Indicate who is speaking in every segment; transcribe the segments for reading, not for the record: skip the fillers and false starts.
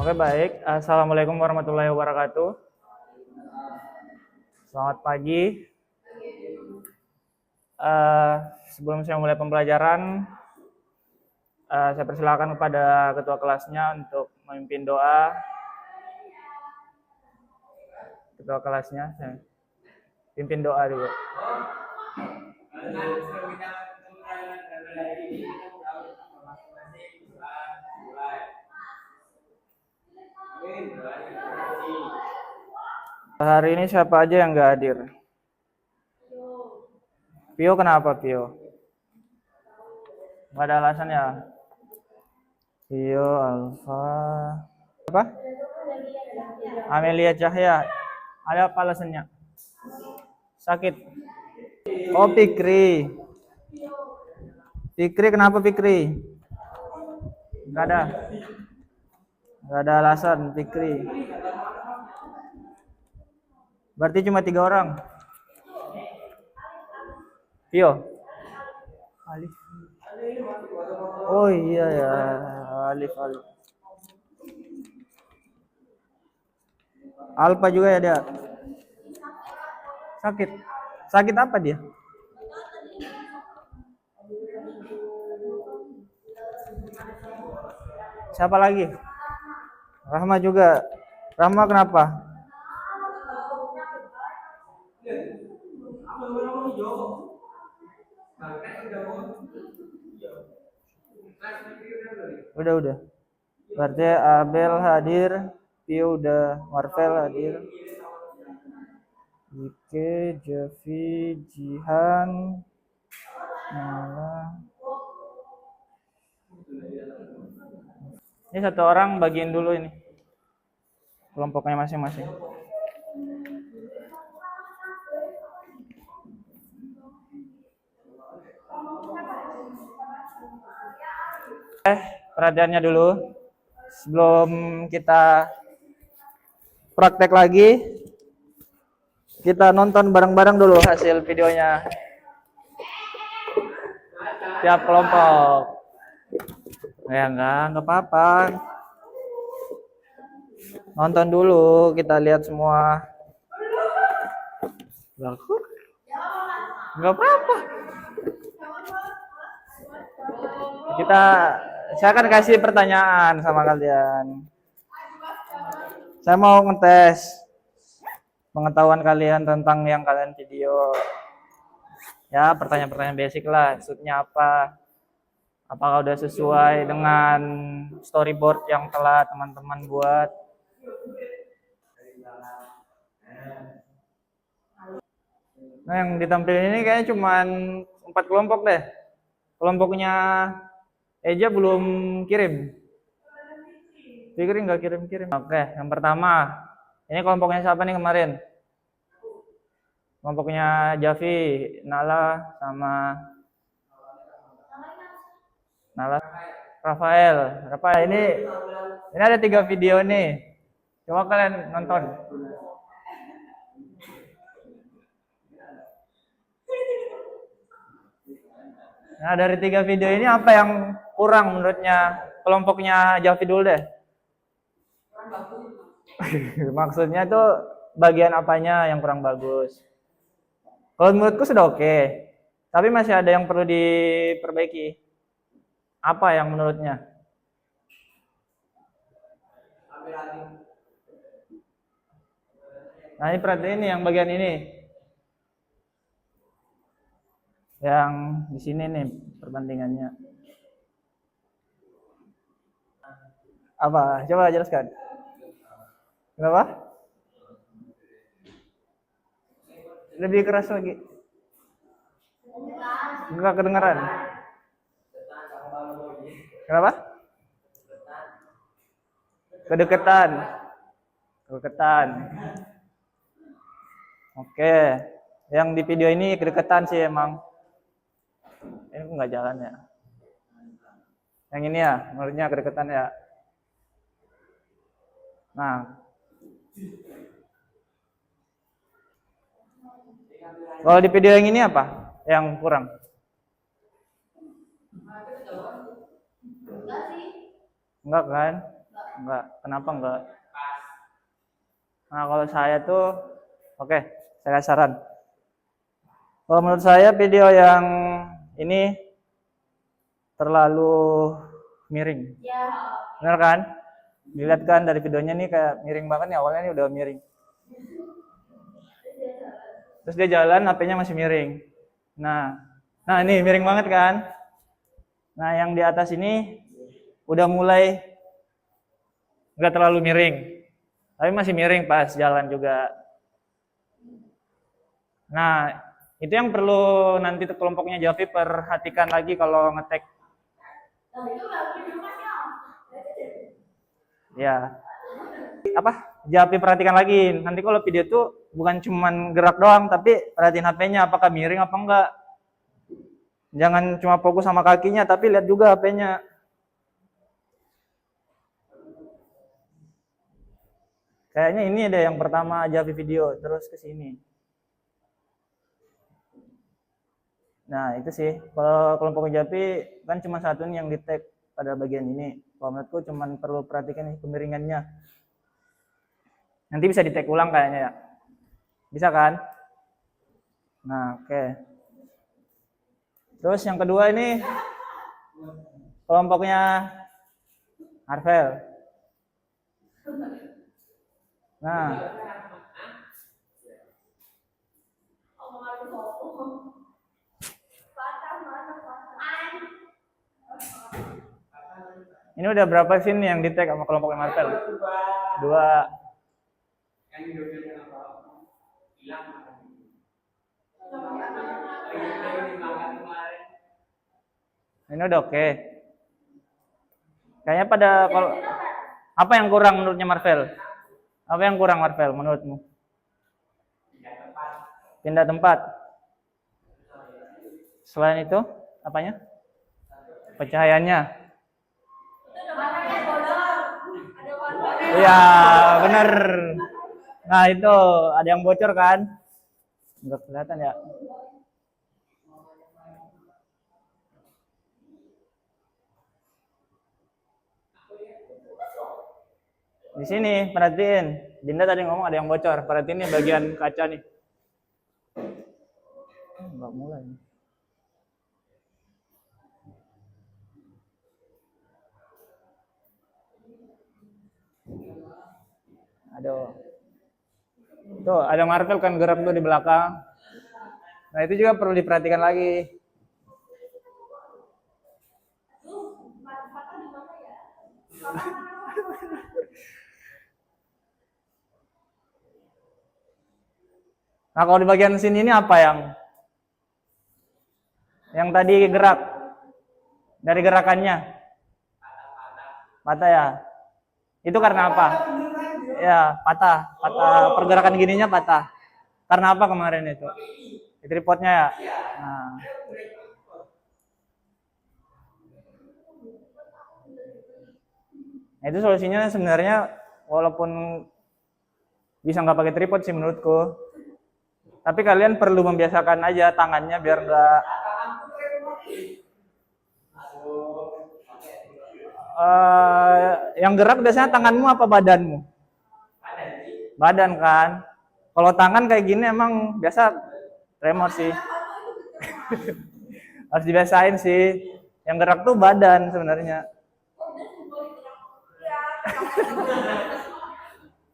Speaker 1: Oke, baik. Assalamualaikum warahmatullahi wabarakatuh. Selamat pagi. Sebelum saya mulai pembelajaran, saya persilakan kepada ketua kelasnya untuk memimpin doa. Ketua kelasnya, saya pimpin doa dulu. Hari ini siapa aja yang nggak hadir? Pio, kenapa Pio? Nggak ada alasan ya? Pio, Alfa, apa? Amelia Cahya. Ada apa alasannya? Sakit. Oh, Fikri. Fikri, kenapa Fikri? Nggak ada. Nggak ada alasan Fikri. Berarti cuma 3 orang. Pio. Alif. Oh iya ya, Alif. Alfa juga ya dia. Sakit. Sakit apa dia? Siapa lagi? Rahma juga. Rahma kenapa? Udah. Berarti Abel hadir, Pio udah, Marvel hadir. Ike, Javi, Jihan, Nala. Ini satu orang bagiin dulu ini. Kelompoknya masing-masing. Perhatiannya dulu. Sebelum kita praktek lagi, kita nonton bareng-bareng dulu hasil videonya. Tiap kelompok. Ya enggak apa-apa. Nonton dulu, kita lihat semua. Enggak apa-apa. Saya akan kasih pertanyaan sama kalian. Saya mau ngetes pengetahuan kalian tentang yang kalian video. Ya, pertanyaan-pertanyaan basic lah. Maksudnya apa? Apakah udah sesuai dengan storyboard yang telah teman-teman buat? Nah, yang ditampilkan ini kayaknya cuma 4 kelompok deh. Kelompoknya Eja belum kirim. Fikri nggak kirim-kirim. Oke, yang pertama. Ini kelompoknya siapa nih kemarin? Kelompoknya Javi, Nala, sama Rafael. Ini ada 3 video nih. Coba kalian nonton. Nah, dari 3 video ini apa yang kurang menurutnya kelompoknya Javi dulu deh? Maksudnya tuh bagian apanya yang kurang bagus? Kalau menurutku sudah oke. Tapi masih ada yang perlu diperbaiki. Apa yang menurutnya? Nah, ini perhatian ini yang bagian ini. Yang di sini nih perbandingannya. Apa? Coba jelaskan. Kenapa? Lebih keras lagi. Enggak kedengaran. Kenapa? Kedekatan. Oke. Yang di video ini kedekatan sih emang. Ini nggak jalan ya. Yang ini ya, menurutnya kedekatan ya. Nah. Kalau di video yang ini apa? Yang kurang? Enggak kan? Enggak. Kenapa enggak? Nah, kalau saya tuh, oke, saya kasih saran. Kalau menurut saya video yang ini terlalu miring. Benar kan? Dilihat kan dari videonya nih kayak miring banget nih, awalnya nih udah miring. Terus dia jalan, HP-nya masih miring. Nah ini miring banget kan? Nah, yang di atas ini udah mulai nggak terlalu miring, tapi masih miring pas jalan juga. Nah, itu yang perlu nanti kelompoknya Javi perhatikan lagi kalau ngetek. Ya, apa? Javi perhatikan lagi. Nanti kalau video tuh bukan cuman gerak doang, tapi perhatiin HP-nya apakah miring apa enggak. Jangan cuma fokus sama kakinya, tapi lihat juga HP-nya. Kayaknya ini ada yang pertama Javi video, terus ke sini. Nah, itu sih. Kalau kelompok Javi kan cuma satu nih yang di-tag pada bagian ini. Kalau menurutku cuma perlu perhatikan kemiringannya. Nanti bisa di-tag ulang kayaknya ya. Bisa kan? Nah, oke. Terus yang kedua ini kelompoknya Arvel. Nah, ini udah berapa scene yang di-tag sama kelompoknya Marvel? 2. Ini udah oke. Kayaknya pada kalau apa yang kurang menurutnya Marvel? Apa yang kurang Marvel menurutmu? Pindah tempat. Selain itu, apanya? Pencahayaannya. Iya, bener. Nah, itu ada yang bocor kan? Enggak kelihatan ya. Di sini, perhatiin. Dinda tadi ngomong ada yang bocor. Perhatiin nih bagian kaca nih. Enggak mulai. Aduh. Tuh, ada Marvel kan gerak tuh di belakang. Nah, itu juga perlu diperhatikan lagi. Nah, kalau di bagian sini ini apa yang tadi gerak dari gerakannya? Patah ya? Itu karena apa? Ya, patah pergerakan gininya patah. Karena apa kemarin itu? Di tripodnya ya? Nah, itu solusinya sebenarnya walaupun bisa nggak pakai tripod sih menurutku. Tapi kalian perlu membiasakan aja tangannya biar nggak yang gerak biasanya tanganmu apa badanmu? Badan kan. Kalau tangan kayak gini emang biasa tremor sih. Harus dibiasain sih. Yang gerak tuh badan sebenarnya.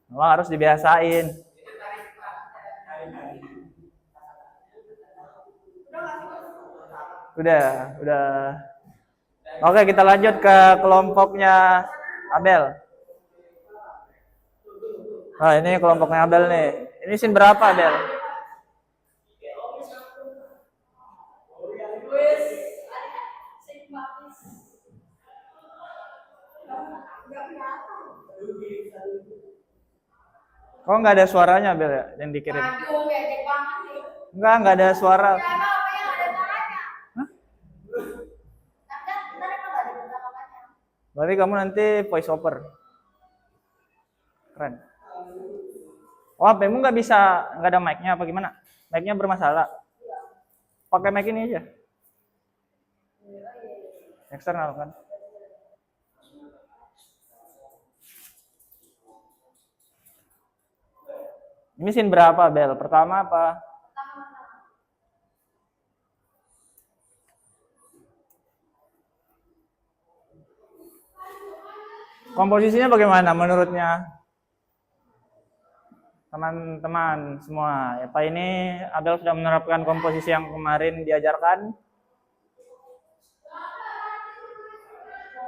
Speaker 1: Memang harus dibiasain. Udah. Oke, kita lanjut ke kelompoknya Abel. Nah, ini kelompoknya Abel nih. Ini scene berapa, Abel? Kok nggak ada suaranya, Abel ya, yang dikirim? Nggak ada suara. Berarti kamu nanti voice over. Keren. Oh, HP-mu nggak ada mic-nya apa gimana? Mic-nya bermasalah. Pakai mic ini aja. Eksternal kan? Ini scene berapa, Bel? Pertama apa? Komposisinya bagaimana menurutnya? Teman-teman semua, ya Pak, ini Abel sudah menerapkan komposisi yang kemarin diajarkan.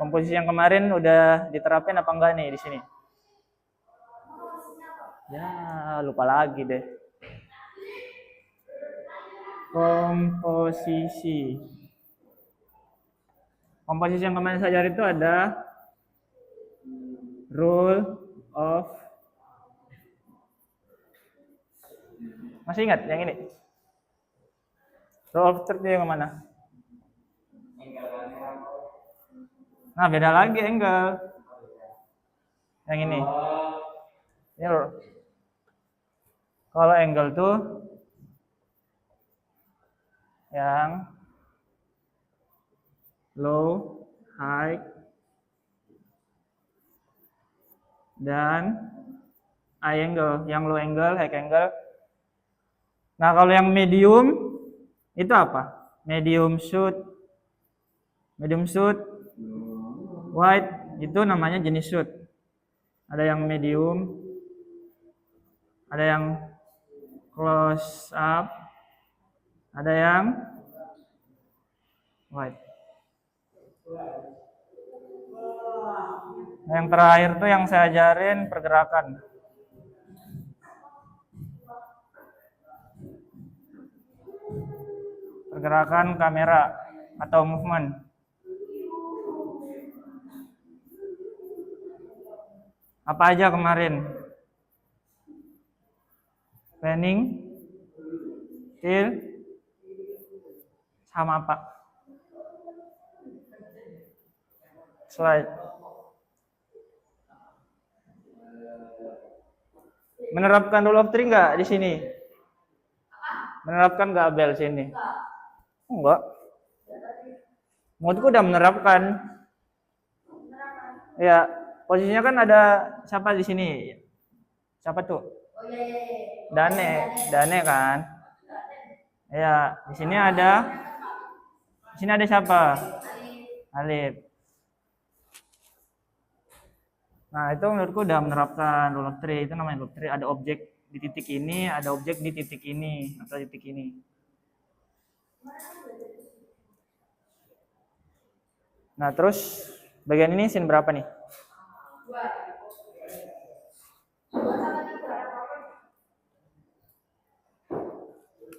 Speaker 1: Komposisi yang kemarin udah diterapin apa enggak nih di sini? Ya, lupa lagi deh. Komposisi. Komposisi yang kemarin saya ajarin itu ada rule of. Masih ingat yang ini? Rule of third yang mana? Nah, beda lagi angle. Yang ini. Kalau angle tuh yang low, high, dan high angle. Yang low angle, high angle. Nah, kalau yang medium itu apa? Medium shoot, wide, itu namanya jenis shoot. Ada yang medium, ada yang close up, ada yang wide. Nah, yang terakhir tuh yang saya ajarin pergerakan. Pergerakan kamera atau movement. Apa aja kemarin? Planning, till, sama apa? Slide. Menerapkan rule of three nggak di sini? Menerapkan nggak Abel sini? Enggak. Menurutku udah menerapkan. Ya, posisinya kan ada siapa di sini? Siapa tuh? Dane kan? Ya, di sini ada siapa? Alif. Nah, itu menurutku udah menerapkan rule of three. Itu namanya rule of three. Ada objek di titik ini, ada objek di titik ini, atau titik ini. Nah, terus bagian ini scene berapa nih?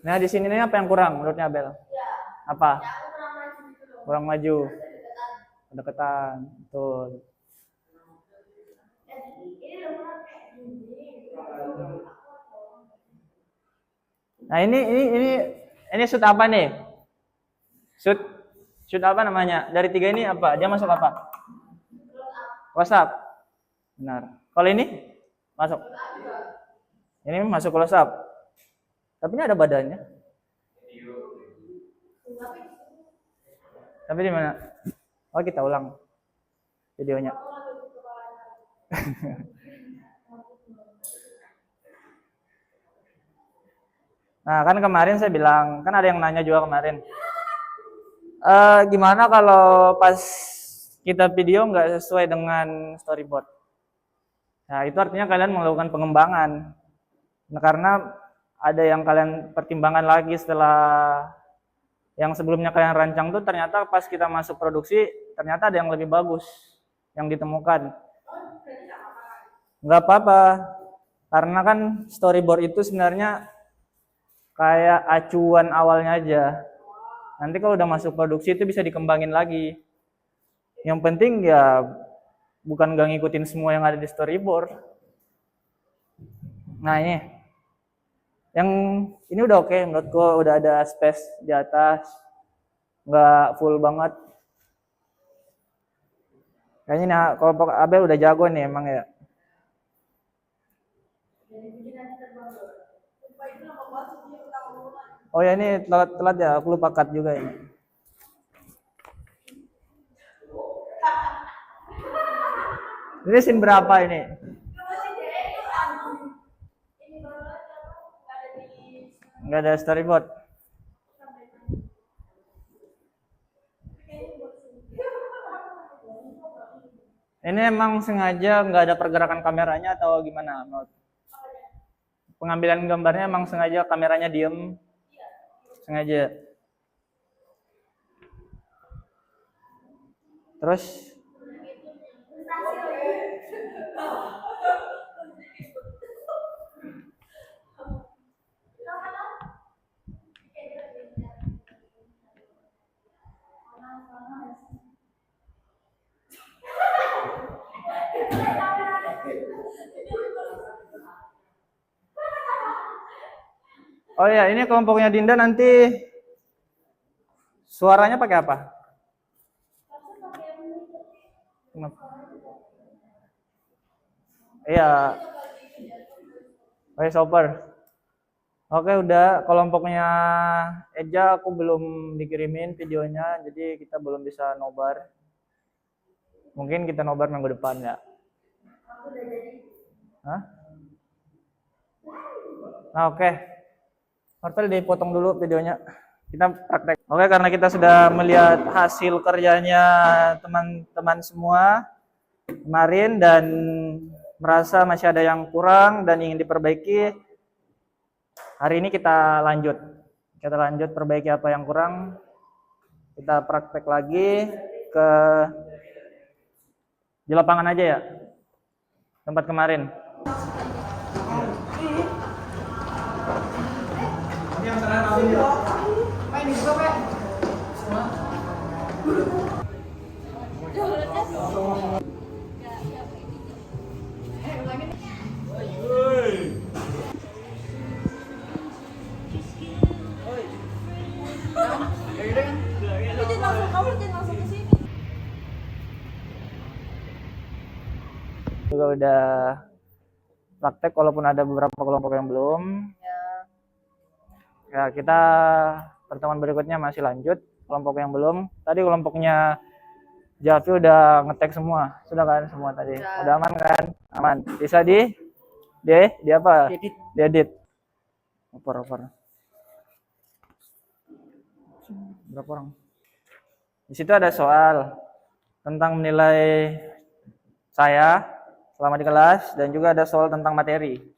Speaker 1: Nah, di sini nih apa yang kurang menurutnya Abel? Apa? Kurang maju. Kedekatan. Betul. Nah, ini shoot apa nih? Shoot apa namanya? Dari tiga ini apa? Dia masuk apa? Close up. Benar. Kalau ini masuk. Ini masuk close up. Tapi ini ada badannya. Tapi di mana? Oh, kita ulang videonya. Nah, kan kemarin saya bilang, kan ada yang nanya juga kemarin. Gimana kalau pas kita video nggak sesuai dengan storyboard? Nah, itu artinya kalian melakukan pengembangan. Nah, karena ada yang kalian pertimbangkan lagi setelah yang sebelumnya kalian rancang tuh ternyata pas kita masuk produksi ternyata ada yang lebih bagus yang ditemukan. Nggak apa-apa, karena kan storyboard itu sebenarnya kayak acuan awalnya aja. Nanti kalau udah masuk produksi itu bisa dikembangin lagi. Yang penting ya bukan gak ngikutin semua yang ada di storyboard. Nah, yang ini udah oke, menurutku udah ada space di atas, nggak full banget. Kayaknya nah, kalau Abel udah jago nih emang ya. Oh ya, ini telat ya, aku lupa cut juga ini. Ini scene berapa ini? Nggak ada storyboard. Ini emang sengaja nggak ada pergerakan kameranya atau gimana? Pengambilan gambarnya emang sengaja kameranya diem? Sengaja. Terus? Oh ya, ini kelompoknya Dinda nanti suaranya pakai apa? Iya. Voice over. Oke, udah kelompoknya Eja aku belum dikirimin videonya, jadi kita belum bisa nobar. Mungkin kita nobar minggu depan ya. Hah? Nah, oke. Martel dipotong dulu videonya. Kita praktek. Oke, karena kita sudah melihat hasil kerjanya teman-teman semua kemarin dan merasa masih ada yang kurang dan ingin diperbaiki, hari ini kita lanjut. Kita lanjut perbaiki apa yang kurang. Kita praktek lagi di lapangan aja ya. Tempat kemarin. Juga udah praktek walaupun ada beberapa kelompok yang belum. Ya, kita pertemuan berikutnya masih lanjut kelompok yang belum. Tadi kelompoknya Javi udah ngetek semua. Sudah kan semua tadi? Udah aman kan? Aman. Bisa di apa? Diedit. Oper. Berapa orang? Di situ ada soal tentang menilai saya selama di kelas dan juga ada soal tentang materi.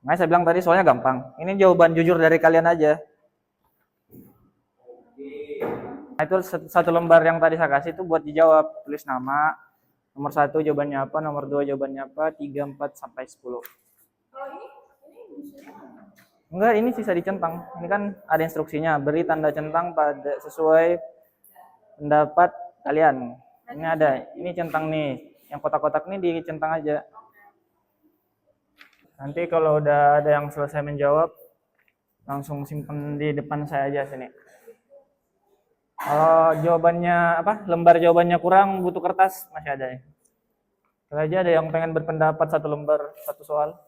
Speaker 1: Nah, saya bilang tadi soalnya gampang. Ini jawaban jujur dari kalian aja. Nah, itu satu lembar yang tadi saya kasih itu buat dijawab. Tulis nama, nomor 1 jawabannya apa, nomor 2 jawabannya apa, 3, 4, sampai 10. Kalau ini enggak, ini sisa dicentang. Ini kan ada instruksinya. Beri tanda centang pada sesuai pendapat kalian. Ini ada, ini centang nih. Yang kotak-kotak ini dicentang aja. Nanti kalau udah ada yang selesai menjawab, langsung simpen di depan saya aja sini. Kalau jawabannya lembar jawabannya kurang, butuh kertas, masih ada ya. Kalau aja ada yang pengen berpendapat satu lembar, satu soal.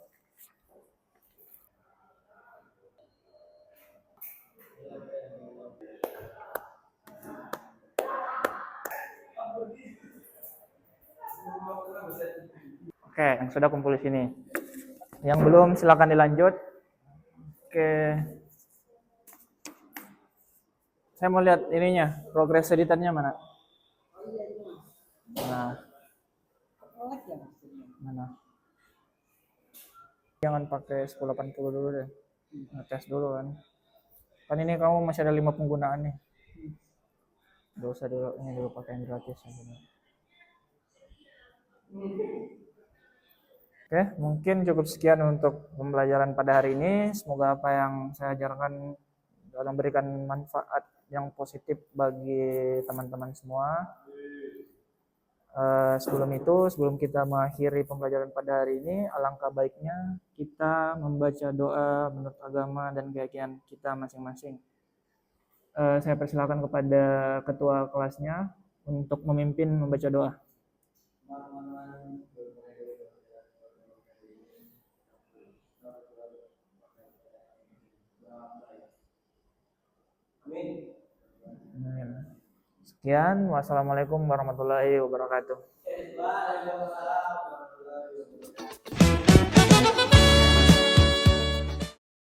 Speaker 1: Oke, yang sudah kumpul di sini. Yang belum silakan dilanjut. Oke. Saya mau lihat ininya, progres editannya mana? Mana? Jangan pakai 1080 dulu deh. Ngetes dulu kan. Kan ini kamu masih ada 5 penggunaan nih. Gak usah dulu, ini dulu pakai yang gratis. Oke, mungkin cukup sekian untuk pembelajaran pada hari ini. Semoga apa yang saya ajarkan dalam memberikan manfaat yang positif bagi teman-teman semua. Sebelum kita mengakhiri pembelajaran pada hari ini, alangkah baiknya kita membaca doa menurut agama dan keyakinan kita masing-masing. Saya persilakan kepada ketua kelasnya untuk memimpin membaca doa. Sekian, wassalamualaikum warahmatullahi wabarakatuh.